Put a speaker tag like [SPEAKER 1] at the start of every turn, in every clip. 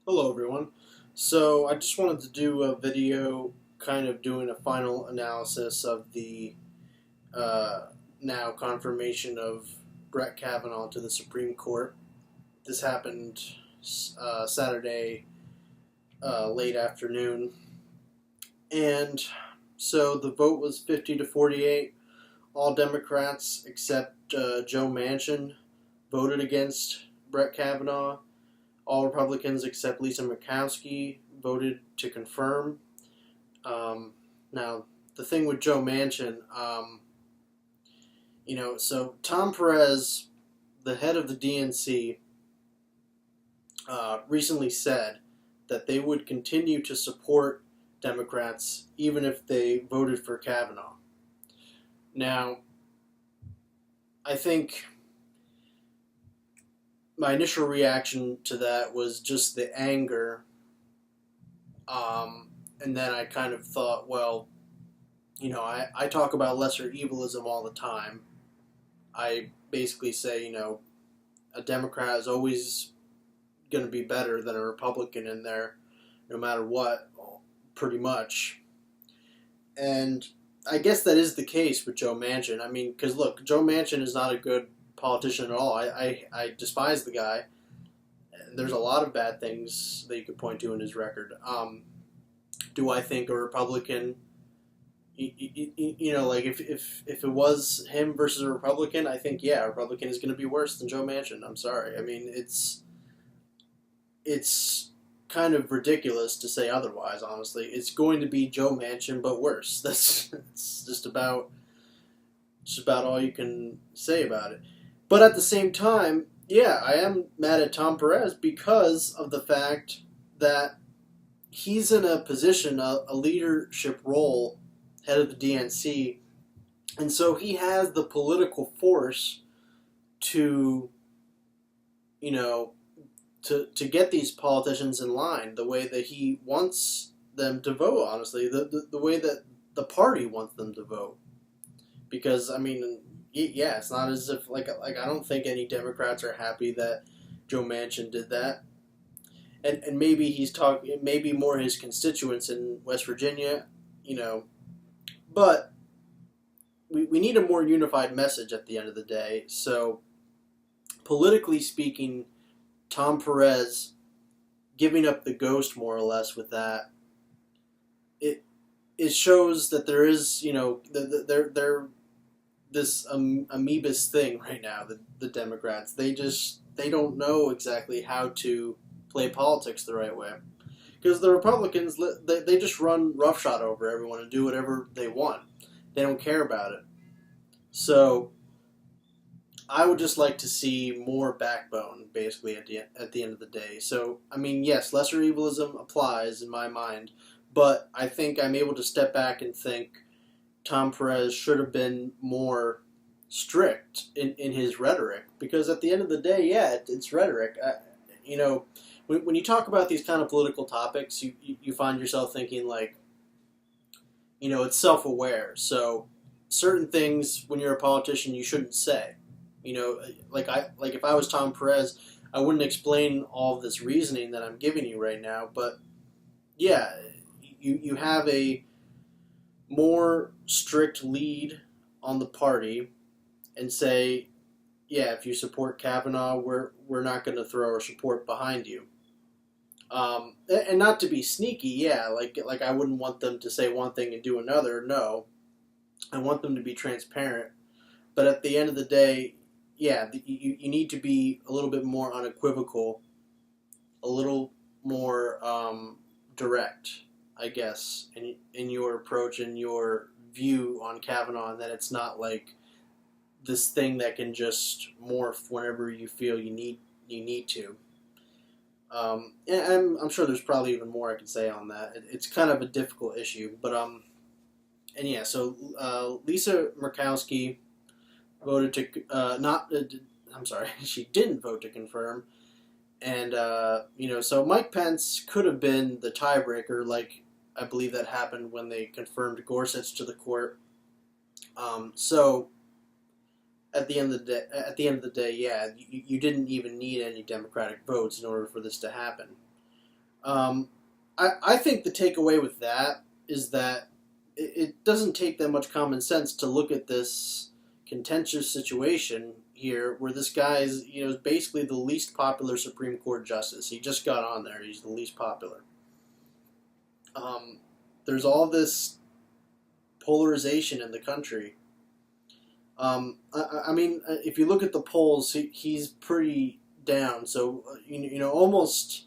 [SPEAKER 1] Hello everyone. So I just wanted to do a video kind of doing a final analysis of the now confirmation of Brett Kavanaugh to the Supreme Court. This happened Saturday late afternoon. And so the vote was 50 to 48. All Democrats except Joe Manchin voted against Brett Kavanaugh. All Republicans except Lisa Murkowski voted to confirm. Now, the thing with Joe Manchin, so Tom Perez, the head of the DNC, recently said that they would continue to support Democrats even if they voted for Kavanaugh. Now, I think my initial reaction to that was just the anger. And then I kind of thought, well, I talk about lesser evilism all the time. I basically say, a Democrat is always going to be better than a Republican in there, no matter what, pretty much. And I guess that is the case with Joe Manchin. I mean, because look, Joe Manchin is not a good politician at all. I despise the guy. There's a lot of bad things that you could point to in his record. Do I think a Republican, like if it was him versus a Republican, I think, yeah, a Republican is going to be worse than Joe Manchin. I'm sorry. I mean, it's kind of ridiculous to say otherwise, honestly. It's going to be Joe Manchin, but worse. That's just about all you can say about it. But at the same time, yeah, I am mad at Tom Perez because of the fact that he's in a position, a leadership role, head of the DNC, and so he has the political force to, to get these politicians in line the way that he wants them to vote, honestly, the way that the party wants them to vote. Because, I mean, yeah, it's not as if, like I don't think any Democrats are happy that Joe Manchin did that. And maybe he's talking, maybe more his constituents in West Virginia, but we need a more unified message at the end of the day. So, politically speaking, Tom Perez giving up the ghost more or less with that, it shows that there is, they're this amoebus thing right now, the Democrats. They don't know exactly how to play politics the right way. Because the Republicans, they just run roughshod over everyone and do whatever they want. They don't care about it. So I would just like to see more backbone, basically, at the end of the day. So, I mean, yes, lesser evilism applies in my mind, but I think I'm able to step back and think Tom Perez should have been more strict in his rhetoric, because at the end of the day, yeah, it's rhetoric. When you talk about these kind of political topics, you find yourself thinking like, it's self-aware. So certain things when you're a politician you shouldn't say. Like if I was Tom Perez, I wouldn't explain all of this reasoning that I'm giving you right now. But yeah, you have a more strict lead on the party and say, yeah, if you support Kavanaugh, we're not going to throw our support behind you. And not to be sneaky, yeah, like I wouldn't want them to say one thing and do another. No, I want them to be transparent. But at the end of the day, yeah, you need to be a little bit more unequivocal, a little more direct, I guess, in your approach and your view on Kavanaugh, and that it's not like this thing that can just morph whenever you feel you need to. And I'm sure there's probably even more I can say on that. It's kind of a difficult issue, but and yeah, so Lisa Murkowski voted to I'm sorry, she didn't vote to confirm, and so Mike Pence could have been the tiebreaker, like I believe that happened when they confirmed Gorsuch to the court. So at the end of the day, yeah, you didn't even need any Democratic votes in order for this to happen. Um, I think the takeaway with that is that it doesn't take that much common sense to look at this contentious situation here where this guy is, basically the least popular Supreme Court justice. He just got on there. He's the least popular. There's all this polarization in the country. I mean, if you look at the polls, he's pretty down. So, almost.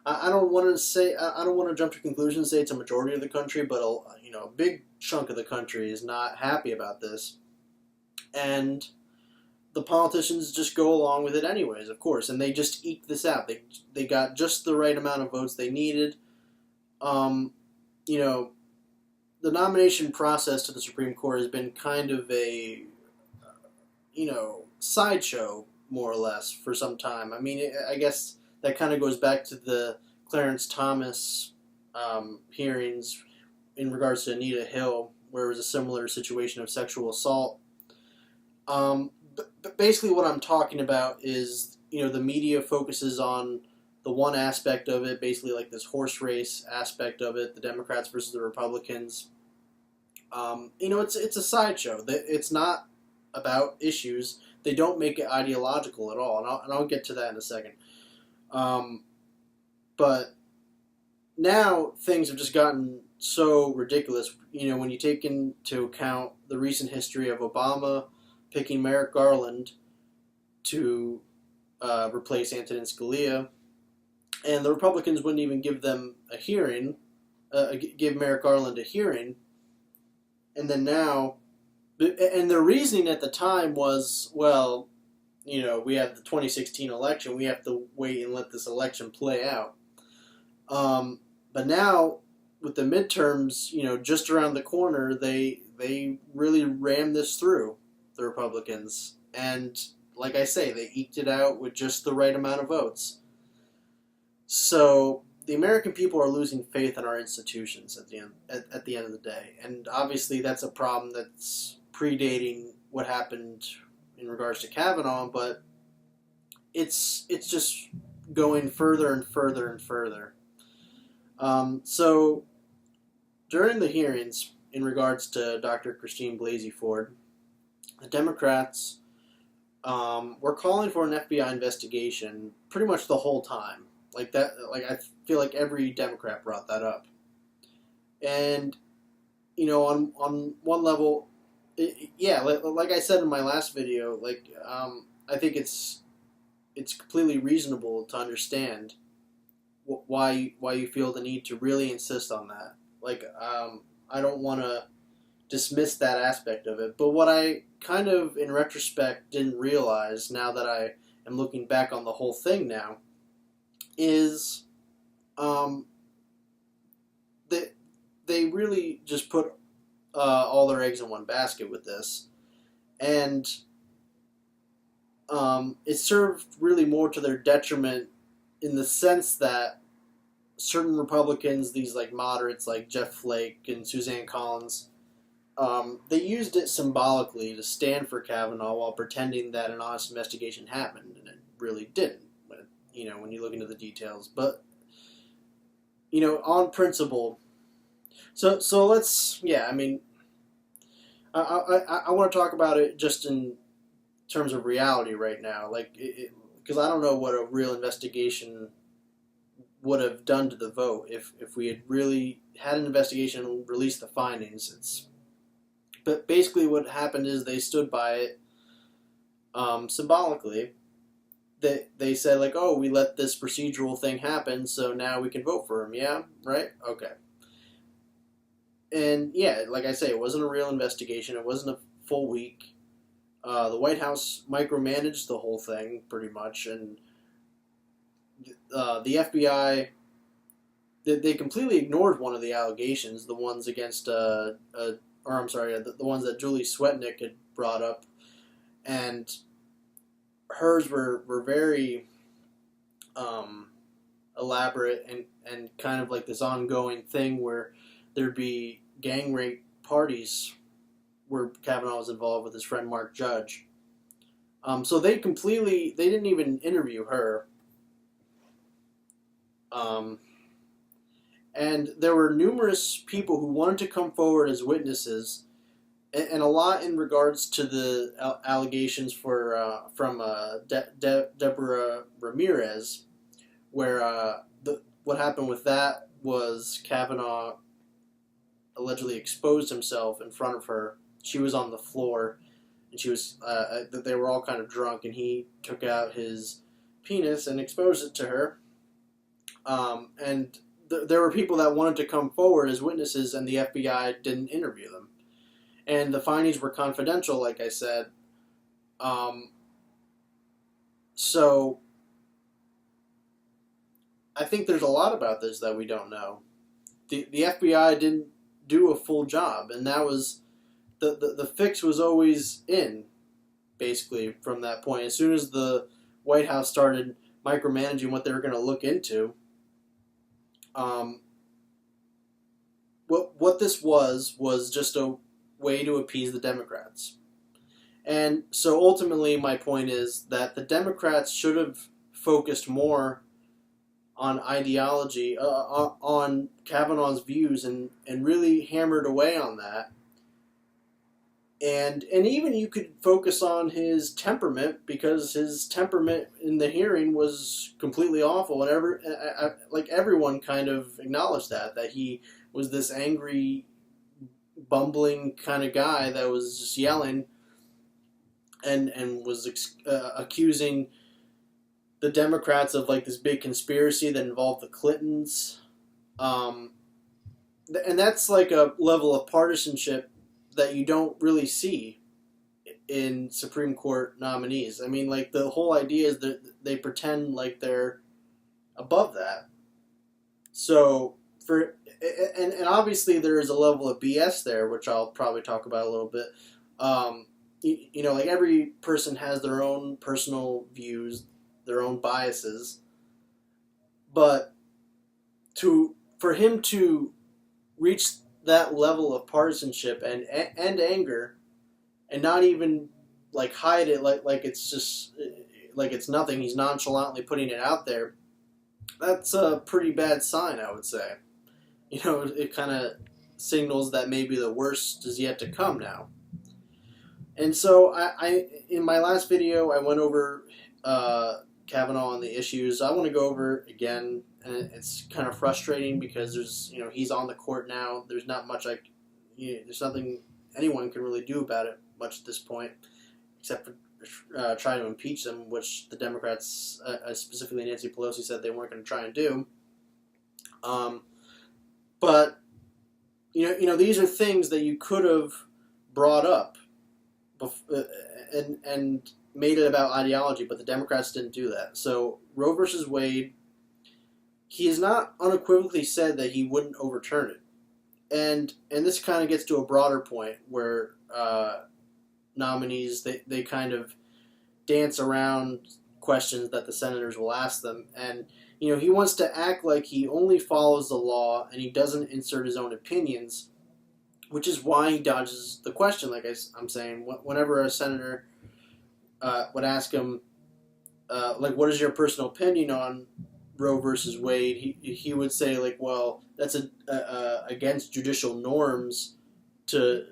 [SPEAKER 1] I don't want to say, I don't want to jump to conclusions and say it's a majority of the country, but a big chunk of the country is not happy about this, and the politicians just go along with it anyways, of course, and they just eke this out. They got just the right amount of votes they needed. The nomination process to the Supreme Court has been kind of a sideshow, more or less, for some time. I mean, I guess that kind of goes back to the Clarence Thomas hearings in regards to Anita Hill, where it was a similar situation of sexual assault. But basically what I'm talking about is, the media focuses on the one aspect of it, basically like this horse race aspect of it, the Democrats versus the Republicans. It's a sideshow. It's not about issues. They don't make it ideological at all, and I'll get to that in a second. But now things have just gotten so ridiculous. When you take into account the recent history of Obama picking Merrick Garland to replace Antonin Scalia, and the Republicans wouldn't even give them a hearing, give Merrick Garland a hearing, and then now, and their reasoning at the time was, well, we have the 2016 election, we have to wait and let this election play out. But now, with the midterms, just around the corner, they really rammed this through, the Republicans. And, like I say, they eked it out with just the right amount of votes. So, the American people are losing faith in our institutions at the end of the day. And obviously that's a problem that's predating what happened in regards to Kavanaugh, but it's just going further and further and further. So during the hearings in regards to Dr. Christine Blasey Ford, the Democrats were calling for an FBI investigation pretty much the whole time. Like I feel like every Democrat brought that up. And, on one level, like I said in my last video, I think it's completely reasonable to understand why you feel the need to really insist on that. I don't want to dismiss that aspect of it, but what I kind of, in retrospect, didn't realize, now that I am looking back on the whole thing now, is that they really just put all their eggs in one basket with this, and it served really more to their detriment in the sense that certain Republicans, these moderates like Jeff Flake and Suzanne Collins, they used it symbolically to stand for Kavanaugh while pretending that an honest investigation happened, and it really didn't. When you look into the details, but on principle. So let's, I mean, I want to talk about it just in terms of reality right now, because I don't know what a real investigation would have done to the vote if we had really had an investigation and released the findings. But basically what happened is they stood by it symbolically. They said, oh, we let this procedural thing happen, so now we can vote for him. Yeah, right? Okay. And, like I say, it wasn't a real investigation. It wasn't a full week. The White House micromanaged the whole thing, pretty much, and the FBI, they completely ignored one of the allegations, the ones against, the ones that Julie Swetnick had brought up, and hers were very elaborate and kind of like this ongoing thing where there'd be gang rape parties where Kavanaugh was involved with his friend Mark Judge. So they didn't even interview her. And there were numerous people who wanted to come forward as witnesses, and a lot in regards to the allegations from Deborah Ramirez, where what happened with that was Kavanaugh allegedly exposed himself in front of her. She was on the floor, and they were all kind of drunk, and he took out his penis and exposed it to her. And there were people that wanted to come forward as witnesses, and the FBI didn't interview them. And the findings were confidential, like I said. So I think there's a lot about this that we don't know. The FBI didn't do a full job, and that was the fix was always in, basically, from that point. As soon as the White House started micromanaging what they were going to look into, what this was just a way to appease the Democrats. And so ultimately my point is that the Democrats should have focused more on ideology, on Kavanaugh's views, and really hammered away on that. And even you could focus on his temperament, because his temperament in the hearing was completely awful, and everyone kind of acknowledged that he was this angry, bumbling kind of guy that was just yelling and was accusing the Democrats of like this big conspiracy that involved the Clintons, and that's like a level of partisanship that you don't really see in Supreme Court nominees. I mean, like, the whole idea is that they pretend like they're above that. So, and obviously there is a level of BS there, which I'll probably talk about a little bit. Like, every person has their own personal views, their own biases. But for him to reach that level of partisanship and anger, and not even like hide it like it's just like it's nothing, he's nonchalantly putting it out there, that's a pretty bad sign, I would say. It kind of signals that maybe the worst is yet to come now. And so I in my last video I went over Kavanaugh and the issues. I want to go over again, and it's kind of frustrating because he's on the court now. There's not much there's nothing anyone can really do about it much at this point, except for try to impeach him, which the Democrats, specifically Nancy Pelosi, said they weren't going to try and do. But these are things that you could have brought up and made it about ideology, but the Democrats didn't do that. So Roe versus Wade, he has not unequivocally said that he wouldn't overturn it. And this kind of gets to a broader point where nominees, they kind of dance around questions that the senators will ask them. And, he wants to act like he only follows the law and he doesn't insert his own opinions, which is why he dodges the question, like I'm saying. Whenever a senator would ask him, what is your personal opinion on Roe versus Wade, he would say, like, well, that's against judicial norms to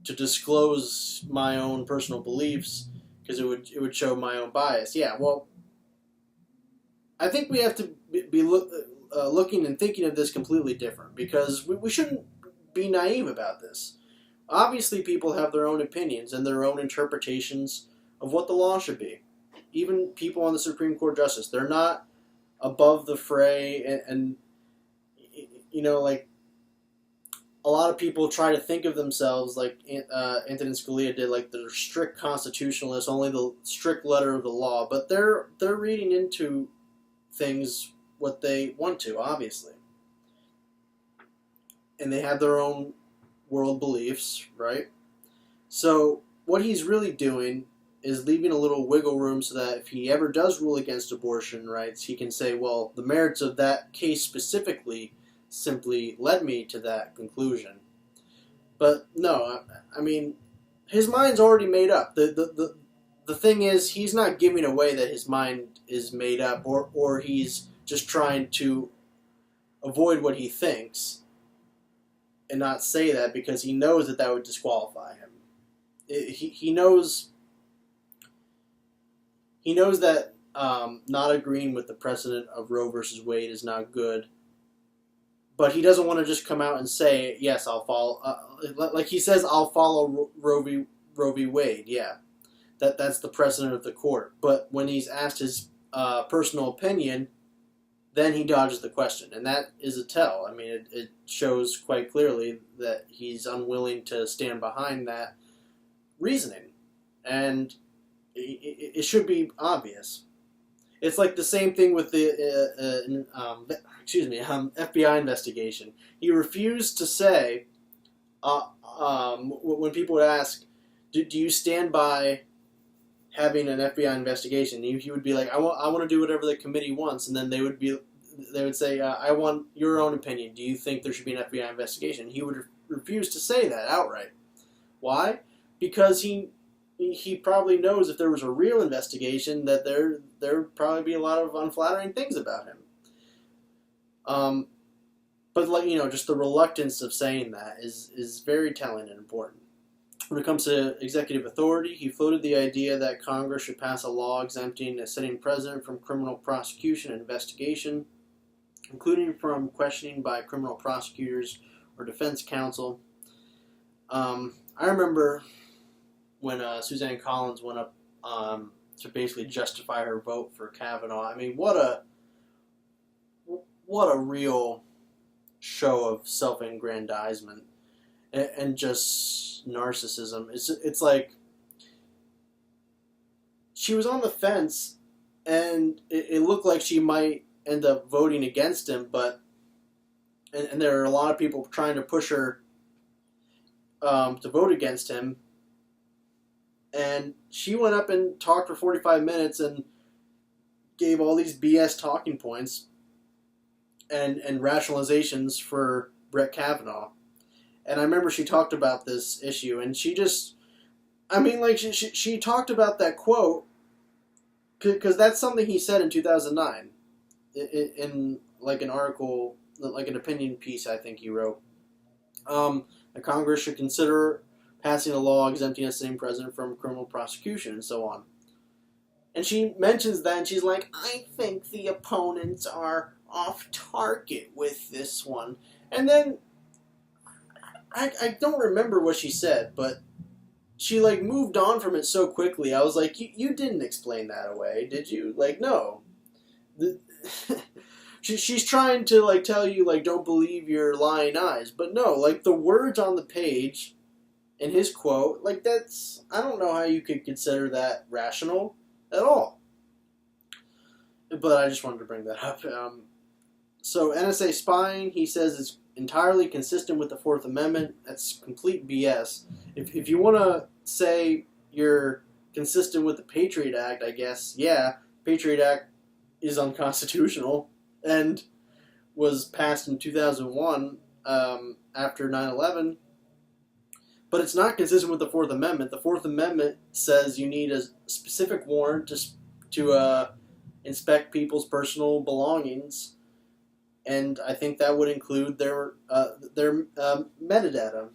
[SPEAKER 1] disclose my own personal beliefs, because it would show my own bias. Yeah, well, I think we have to be looking and thinking of this completely different, because we shouldn't be naive about this. Obviously, people have their own opinions and their own interpretations of what the law should be. Even people on the Supreme Court justice, they're not above the fray, and like, a lot of people try to think of themselves like Antonin Scalia did, like they're strict constitutionalists, only the strict letter of the law, but they're reading into things what they want to, obviously. And they have their own world beliefs, right? So what he's really doing is leaving a little wiggle room so that if he ever does rule against abortion rights, he can say, well, the merits of that case specifically simply led me to that conclusion. But no, I mean, his mind's already made up. The thing is, he's not giving away that his mind is made up, or he's just trying to avoid what he thinks and not say that because he knows that would disqualify him. He knows that not agreeing with the precedent of Roe versus Wade is not good, but he doesn't want to just come out and say, yes, I'll follow, like he says, I'll follow Roe v. Wade, yeah. That's the precedent of the court. But when he's asked his personal opinion, then he dodges the question. And that is a tell. I mean, it shows quite clearly that he's unwilling to stand behind that reasoning. And it should be obvious. It's like the same thing with the FBI investigation. He refused to say, when people would ask, do you stand by having an FBI investigation? He would be like, I want to do whatever the committee wants, and then they would say, I want your own opinion. Do you think there should be an FBI investigation? He would refuse to say that outright. Why? Because he probably knows if there was a real investigation that there would probably be a lot of unflattering things about him. But just the reluctance of saying that is very telling and important. When it comes to executive authority, he floated the idea that Congress should pass a law exempting a sitting president from criminal prosecution and investigation, including from questioning by criminal prosecutors or defense counsel. I remember when Suzanne Collins went up to basically justify her vote for Kavanaugh. I mean, what a real show of self-aggrandizement and just narcissism. It's like she was on the fence, and it looked like she might end up voting against him, but and there are a lot of people trying to push her to vote against him. And she went up and talked for 45 minutes and gave all these BS talking points and rationalizations for Brett Kavanaugh. And I remember she talked about this issue, and she talked about that quote because that's something he said in 2009 in like an article, like an opinion piece I think he wrote. The Congress should consider passing a law exempting a sitting president from criminal prosecution and so on. And she mentions that, and she's like, I think the opponents are off target with this one. And then I don't remember what she said, but she like moved on from it so quickly. I was like, you didn't explain that away, did you? Like, no. She's trying to like tell you like don't believe your lying eyes, but no, like the words on the page in his quote, like that's, I don't know how you could consider that rational at all. But I just wanted to bring that up. So NSA spying, he says, is entirely consistent with the Fourth Amendment. That's complete BS. If you want to say you're consistent with the Patriot Act, I guess, yeah, Patriot Act is unconstitutional and was passed in 2001 after 9/11. But it's not consistent with the Fourth Amendment. The Fourth Amendment says you need a specific warrant to inspect people's personal belongings, and I think that would include their metadata.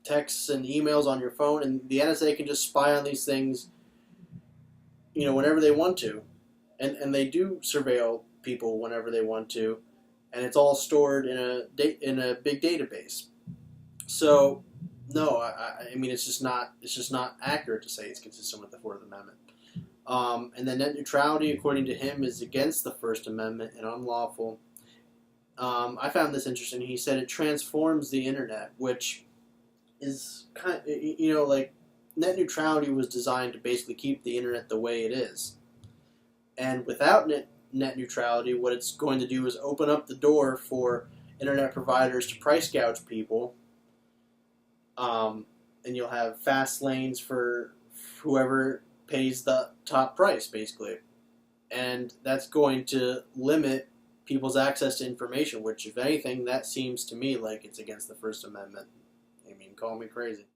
[SPEAKER 1] Texts and emails on your phone, and the NSA can just spy on these things, whenever they want to, and they do surveil people whenever they want to, and it's all stored in a big database. So, no, I mean it's just not accurate to say it's consistent with the Fourth Amendment. And then net neutrality, according to him, is against the First Amendment and unlawful. I found this interesting. He said it transforms the internet, which is kind of, like net neutrality was designed to basically keep the internet the way it is. And without net neutrality, what it's going to do is open up the door for internet providers to price gouge people. And you'll have fast lanes for whoever pays the top price, basically. And that's going to limit people's access to information, which, if anything, that seems to me like it's against the First Amendment. I mean, call me crazy.